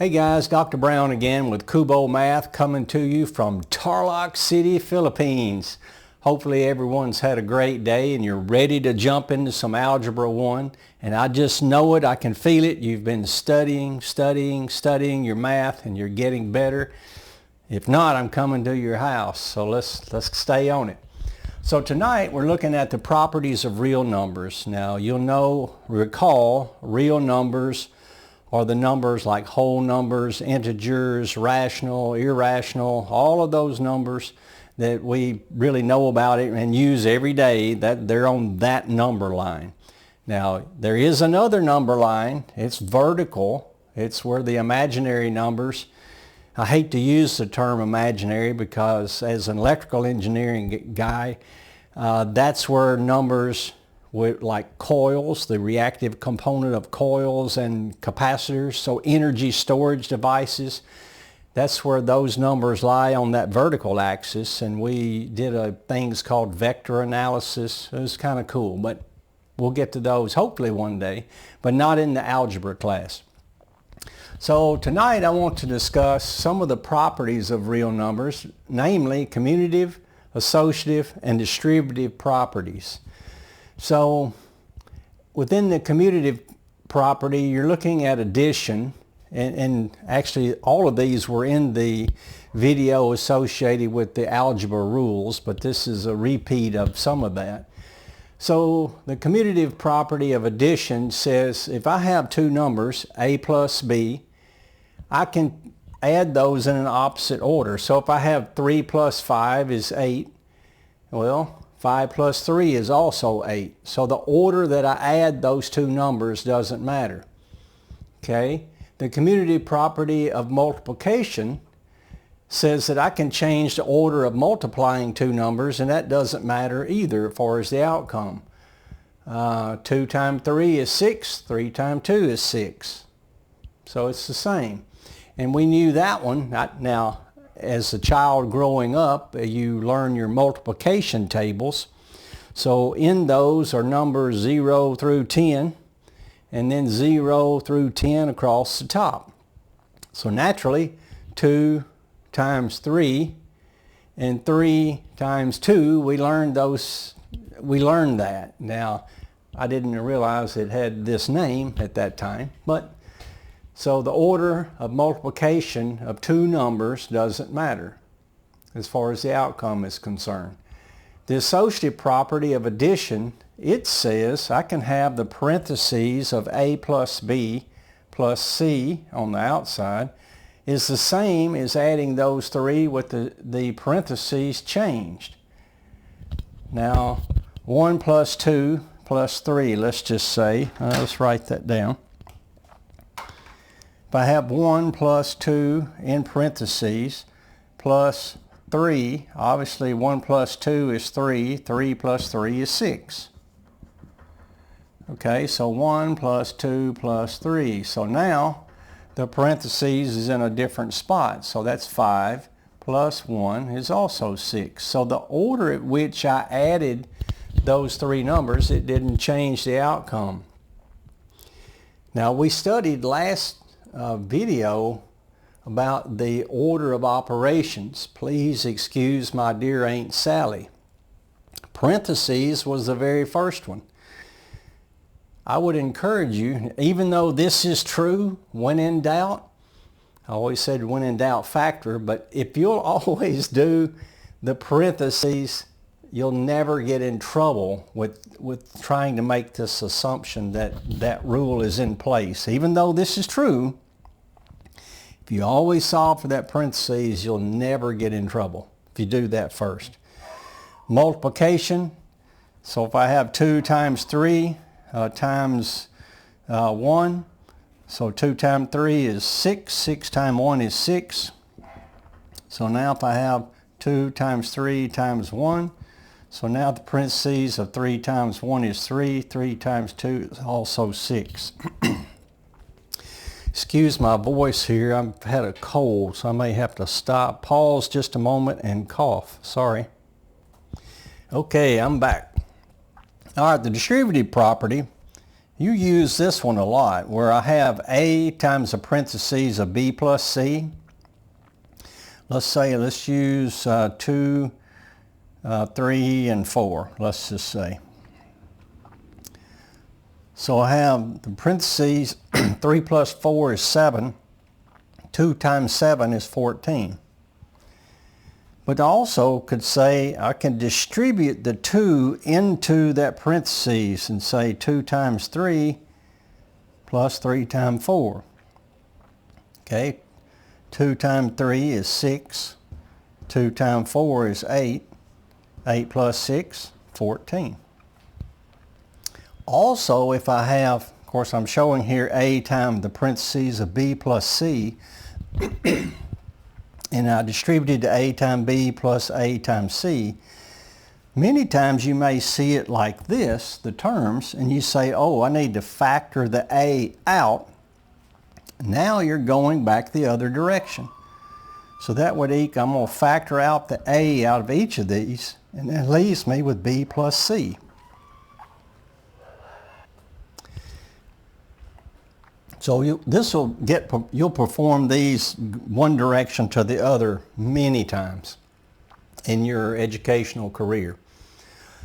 Hey guys, Dr. Brown again with Kubo Math coming to you from Tarlac City, Philippines. Hopefully everyone's had a great day and you're ready to jump into some Algebra 1. And I just know it, I can feel it. You've been studying your math and you're getting better. If not, I'm coming to your house, so let's stay on it. So tonight we're looking at the properties of real numbers. Now you'll recall real numbers are the numbers like whole numbers, integers, rational, irrational, all of those numbers that we really know about it and use every day, that they're on that number line. Now there is another number line, it's vertical, it's where the imaginary numbers, I hate to use the term imaginary because as an electrical engineering guy, that's where numbers with like coils, the reactive component of coils and capacitors, so energy storage devices, that's where those numbers lie on that vertical axis. And we did things called vector analysis. It was kind of cool, but we'll get to those hopefully one day, but not in the algebra class. So tonight I want to discuss some of the properties of real numbers, namely commutative, associative, and distributive properties. So within the commutative property, you're looking at addition, and actually all of these were in the video associated with the algebra rules, but this is a repeat of some of that. So the commutative property of addition says if I have two numbers, a plus b, I can add those in an opposite order. So if I have 3 plus 5 is 8, well, 5 plus 3 is also 8. So the order that I add those two numbers doesn't matter. Okay? The commutative property of multiplication says that I can change the order of multiplying two numbers, and that doesn't matter either as far as the outcome. 2 times 3 is 6, 3 times 2 is 6. So it's the same. And we knew that one. Now, as a child growing up, you learn your multiplication tables. So in those are numbers 0 through 10, and then 0 through 10 across the top. So naturally, 2 times 3 and 3 times 2, we learned that. Now, I didn't realize it had this name at that time, but so the order of multiplication of two numbers doesn't matter as far as the outcome is concerned. The associative property of addition, it says I can have the parentheses of a plus b plus c on the outside is the same as adding those three with the parentheses changed. Now 1 plus 2 plus 3, let's just say, let's write that down. If I have 1 plus 2 in parentheses plus 3, obviously 1 plus 2 is 3, 3 plus 3 is 6. Okay, so 1 plus 2 plus 3. So now the parentheses is in a different spot. So that's 5 plus 1 is also 6. So the order at which I added those three numbers, it didn't change the outcome. Now we studied last video about the order of operations. Please excuse my dear Aunt Sally. Parentheses was the very first one. I would encourage you, even though this is true, when in doubt, I always said when in doubt factor, but if you'll always do the parentheses, you'll never get in trouble with trying to make this assumption that that rule is in place. Even though this is true, if you always solve for that parentheses, you'll never get in trouble if you do that first. Multiplication, so if I have 2 times 3 times 1, so 2 times 3 is 6, 6 times 1 is 6. So now if I have 2 times 3 times 1, so now the parentheses of 3 times 1 is 3, 3 times 2 is also 6. Excuse my voice here, I've had a cold, so I may have to stop, pause just a moment and cough. Sorry. Okay, I'm back. All right, the distributive property You use this one a lot where I have a times the parentheses of b plus c. Let's use 2, 3, and 4, let's just say. So I have the parentheses, 3 plus 4 is 7, 2 times 7 is 14. But I also could say I can distribute the 2 into that parentheses and say 2 times 3 plus 3 times 4. Okay, 2 times 3 is 6, 2 times 4 is 8, 8 plus 6, 14. Also, if I have, of course I'm showing here a times the parentheses of b plus c, and I distributed to a times b plus a times c, many times you may see it like this, the terms, and you say, oh, I need to factor the a out. Now you're going back the other direction. So that would equal, I'm going to factor out the a out of each of these, and that leaves me with b plus c. So you'll perform these one direction to the other many times in your educational career.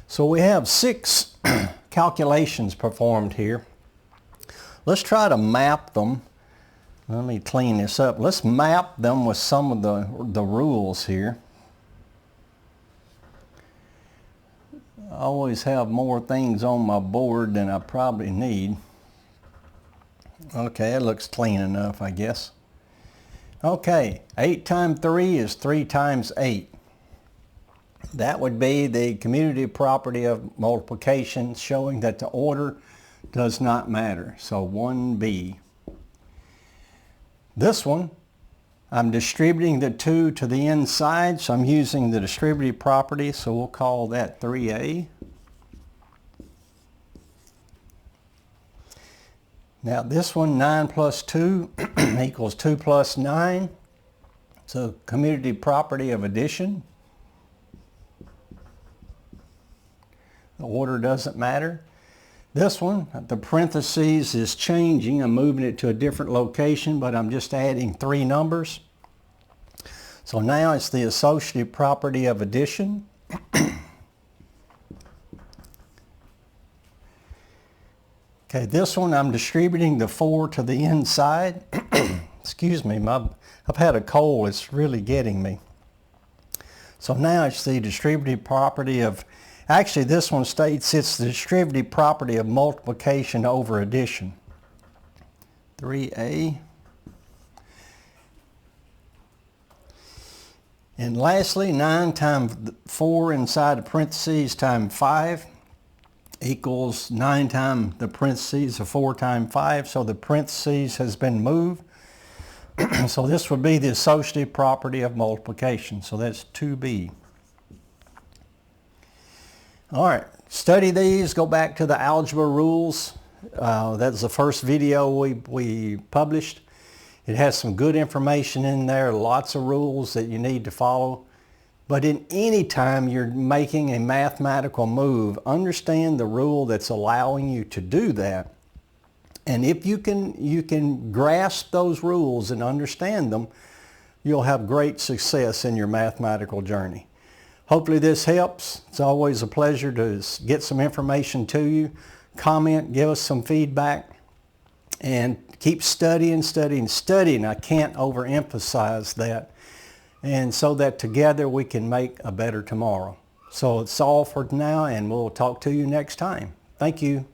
So we have 6 calculations performed here. Let's try to map them. Let me clean this up. Let's map them with some of the rules here. I always have more things on my board than I probably need. Okay, it looks clean enough, I guess. Okay, 8 times 3 is 3 times 8. That would be the commutative property of multiplication, showing that the order does not matter. So 1b. This one, I'm distributing the 2 to the inside, so I'm using the distributive property, so we'll call that 3a. Now this one, 9 plus 2 equals 2 plus 9. So commutative property of addition. The order doesn't matter. This one, the parentheses is changing. I'm moving it to a different location, but I'm just adding 3 numbers. So now it's the associative property of addition. Okay, this one I'm distributing the 4 to the inside. Excuse me, I've had a cold, it's really getting me. So now it's the distributive property of, actually this one states it's the distributive property of multiplication over addition. 3a. And lastly, 9 times 4 inside the parentheses times 5 equals 9 times the parentheses of 4 times 5. So the parentheses has been moved. So this would be the associative property of multiplication. So that's 2b. All right, study these. Go back to the algebra rules. That's the first video we published. It has some good information in there, lots of rules that you need to follow. But in any time you're making a mathematical move, understand the rule that's allowing you to do that. And if you can grasp those rules and understand them, you'll have great success in your mathematical journey. Hopefully this helps. It's always a pleasure to get some information to you. Comment, give us some feedback, and keep studying, studying, studying. I can't overemphasize that. And so that together we can make a better tomorrow. So it's all for now, and we'll talk to you next time. Thank you.